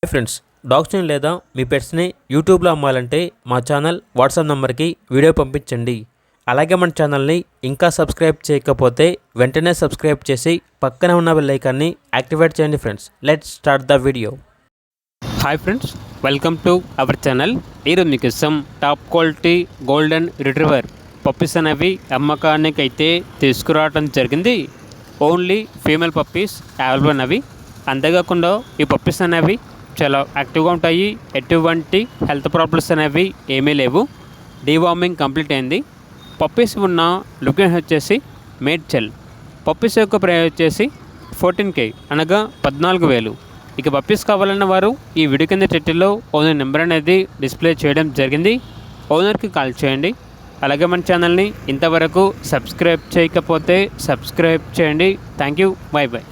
Hi friends, డాగ్స్ని లేదా మీ పెట్స్ని యూట్యూబ్లో అమ్మాలంటే మా ఛానల్ వాట్సాప్ నెంబర్కి వీడియో పంపించండి. అలాగే మన ఛానల్ని ఇంకా సబ్స్క్రైబ్ చేయకపోతే వెంటనే సబ్స్క్రైబ్ చేసి పక్కనే ఉన్న బెల్ ఐకాన్ని యాక్టివేట్ చేయండి. Friends, let's start the video. Hi friends, welcome to our channel. ఈరోజు మీకోసం top quality golden retriever puppies అనేవి అమ్మకానికి అయితే తీసుకురావడం జరిగింది. ఓన్లీ ఫీమేల్ పప్పీస్ అవైలబుల్ అనేవి. అంతేకాకుండా ఈ పప్పీస్ అనేవి చాలా యాక్టివ్గా ఉంటాయి. ఎటువంటి హెల్త్ ప్రాబ్లమ్స్ అనేవి ఏమీ లేవు. డీవార్మింగ్ కంప్లీట్ అయింది. పప్పీస్ ఉన్న లొకేషన్ వచ్చేసి మేడ్చల్. పప్పీస్ యొక్క ప్రైస్ వచ్చేసి 14K అనగా 14,000. ఇక పప్పీస్ కావాలన్న వారు ఈ వీడియో కింద టైటిల్లో ఓనర్ నెంబర్ అనేది డిస్ప్లే చేయడం జరిగింది. ఓనర్కి కాల్ చేయండి. అలాగే మన ఛానల్ని ఇంతవరకు సబ్స్క్రైబ్ చేయకపోతే సబ్స్క్రైబ్ చేయండి. Thank you. By by.